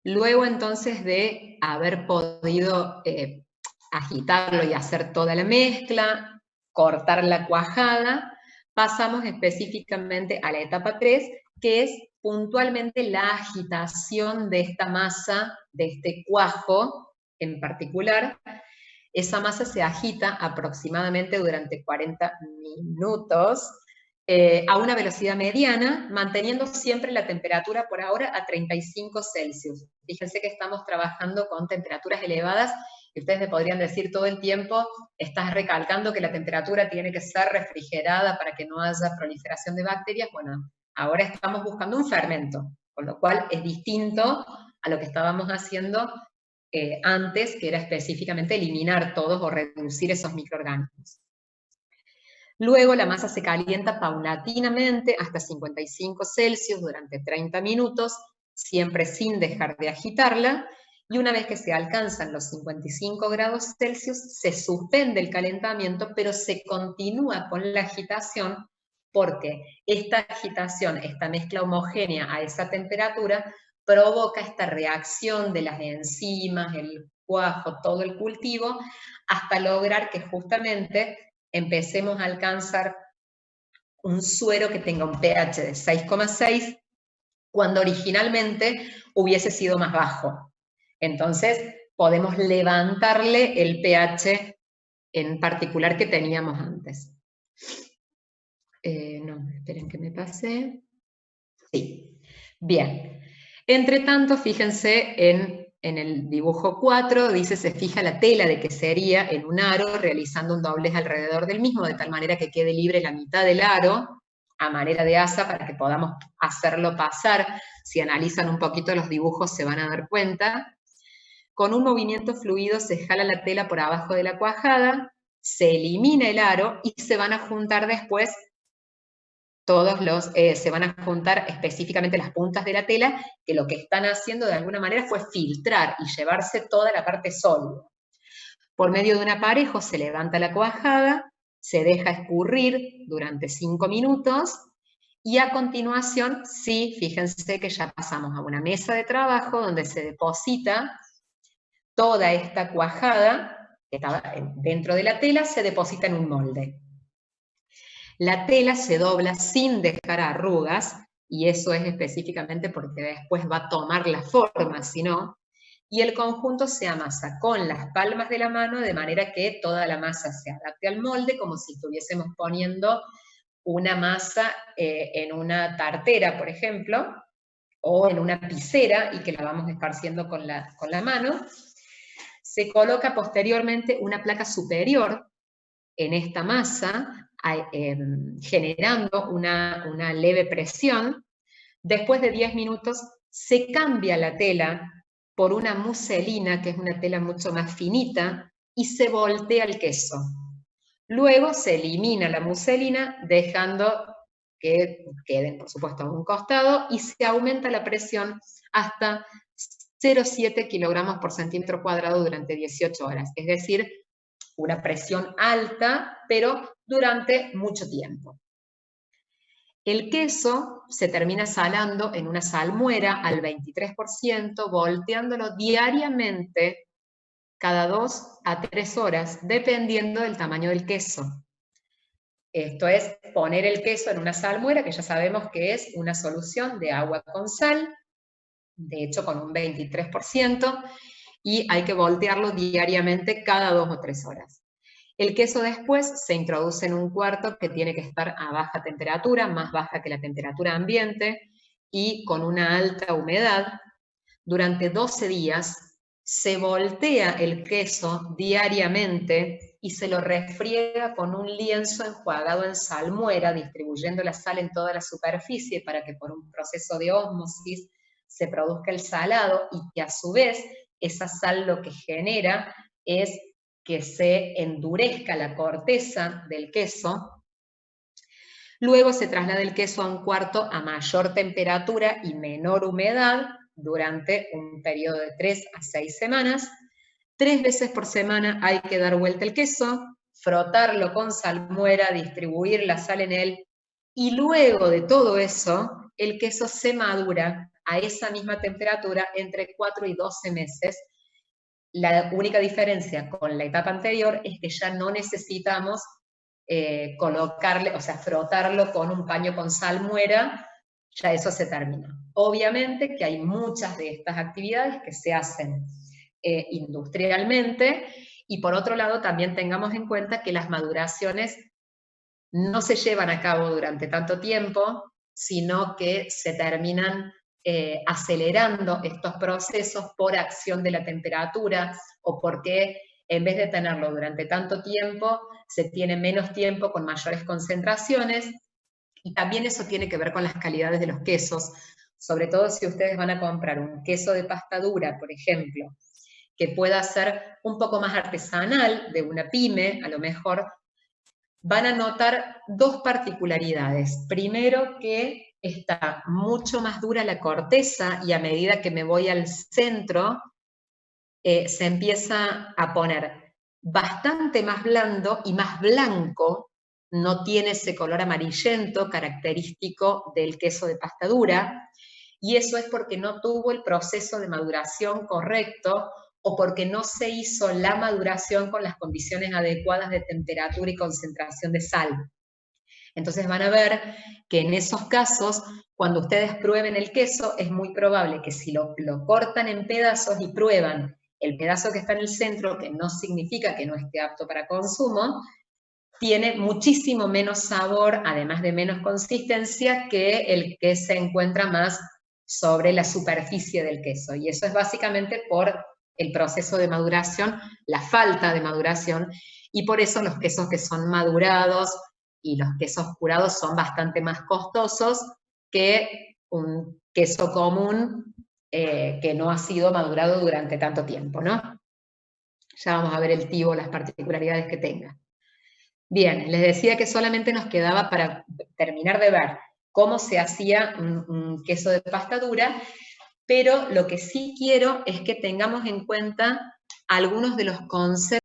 Luego entonces de haber podido agitarlo y hacer toda la mezcla, cortar la cuajada, pasamos específicamente a la etapa 3, que es puntualmente la agitación de esta masa, de este cuajo en particular. Esa masa se agita aproximadamente durante 40 minutos a una velocidad mediana, manteniendo siempre la temperatura por ahora a 35 Celsius. Fíjense que estamos trabajando con temperaturas elevadas y ustedes me podrían decir todo el tiempo, estás recalcando que la temperatura tiene que ser refrigerada para que no haya proliferación de bacterias. Bueno, ahora estamos buscando un fermento, con lo cual es distinto a lo que estábamos haciendo antes, que era específicamente eliminar todos o reducir esos microorganismos. Luego la masa se calienta paulatinamente hasta 55 Celsius durante 30 minutos, siempre sin dejar de agitarla, y una vez que se alcanzan los 55 grados Celsius, se suspende el calentamiento, pero se continúa con la agitación, porque esta agitación, esta mezcla homogénea a esa temperatura, provoca esta reacción de las enzimas, el cuajo, todo el cultivo, hasta lograr que justamente empecemos a alcanzar un suero que tenga un pH de 6,6, cuando originalmente hubiese sido más bajo. Entonces, podemos levantarle el pH en particular que teníamos antes. No, esperen que me pasé. Sí. Bien. Entre tanto, fíjense en el dibujo 4, dice, se fija la tela de quesería en un aro, realizando un doblez alrededor del mismo, de tal manera que quede libre la mitad del aro, a manera de asa, para que podamos hacerlo pasar. Si analizan un poquito los dibujos se van a dar cuenta. Con un movimiento fluido se jala la tela por abajo de la cuajada, se elimina el aro y se van a juntar después se van a juntar específicamente las puntas de la tela, que lo que están haciendo de alguna manera fue filtrar y llevarse toda la parte sólida. Por medio de un aparejo se levanta la cuajada, se deja escurrir durante 5 minutos, y a continuación, sí, fíjense que ya pasamos a una mesa de trabajo donde se deposita toda esta cuajada, que estaba dentro de la tela, se deposita en un molde. La tela se dobla sin dejar arrugas, y eso es específicamente porque después va a tomar la forma, si no, y el conjunto se amasa con las palmas de la mano de manera que toda la masa se adapte al molde, como si estuviésemos poniendo una masa en una tartera, por ejemplo, o en una piscera y que la vamos esparciendo con la mano. Se coloca posteriormente una placa superior en esta masa, generando una leve presión. Después de 10 minutos se cambia la tela por una muselina, que es una tela mucho más finita, y se voltea el queso. Luego se elimina la muselina, dejando que queden, por supuesto, a un costado, y se aumenta la presión hasta 0,7 kilogramos por centímetro cuadrado durante 18 horas. Es decir, una presión alta, pero durante mucho tiempo. El queso se termina salando en una salmuera al 23%, volteándolo diariamente cada 2 a 3 horas, dependiendo del tamaño del queso. Esto es poner el queso en una salmuera, que ya sabemos que es una solución de agua con sal, de hecho con un 23%, y hay que voltearlo diariamente cada 2 o 3 horas. El queso después se introduce en un cuarto que tiene que estar a baja temperatura, más baja que la temperatura ambiente, y con una alta humedad. Durante 12 días se voltea el queso diariamente y se lo refriega con un lienzo enjuagado en salmuera, distribuyendo la sal en toda la superficie para que por un proceso de ósmosis se produzca el salado, y que a su vez esa sal lo que genera es que se endurezca la corteza del queso. Luego se traslada el queso a un cuarto a mayor temperatura y menor humedad durante un periodo de 3 a 6 semanas. 3 veces por semana hay que dar vuelta el queso, frotarlo con salmuera, distribuir la sal en él, y luego de todo eso, el queso se madura a esa misma temperatura entre 4 y 12 meses. La única diferencia con la etapa anterior es que ya no necesitamos colocarle, o sea, frotarlo con un paño con salmuera, ya eso se termina. Obviamente que hay muchas de estas actividades que se hacen industrialmente, y por otro lado también tengamos en cuenta que las maduraciones no se llevan a cabo durante tanto tiempo, sino que se terminan acelerando estos procesos por acción de la temperatura, o porque en vez de tenerlo durante tanto tiempo, se tiene menos tiempo con mayores concentraciones, y también eso tiene que ver con las calidades de los quesos, sobre todo si ustedes van a comprar un queso de pasta dura, por ejemplo, que pueda ser un poco más artesanal, de una pyme, a lo mejor, van a notar dos particularidades. Primero, que está mucho más dura la corteza, y a medida que me voy al centro, se empieza a poner bastante más blando y más blanco, no tiene ese color amarillento característico del queso de pasta dura, y eso es porque no tuvo el proceso de maduración correcto, o porque no se hizo la maduración con las condiciones adecuadas de temperatura y concentración de sal. Entonces van a ver que en esos casos, cuando ustedes prueben el queso, es muy probable que si lo cortan en pedazos y prueban el pedazo que está en el centro, que no significa que no esté apto para consumo, tiene muchísimo menos sabor, además de menos consistencia, que el que se encuentra más sobre la superficie del queso. Y eso es básicamente por el proceso de maduración, la falta de maduración, y por eso los quesos que son madurados y los quesos curados son bastante más costosos que un queso común que no ha sido madurado durante tanto tiempo, ¿no? Ya vamos a ver el tivo, las particularidades que tenga. Bien, les decía que solamente nos quedaba para terminar de ver cómo se hacía un queso de pasta dura, pero lo que sí quiero es que tengamos en cuenta algunos de los conceptos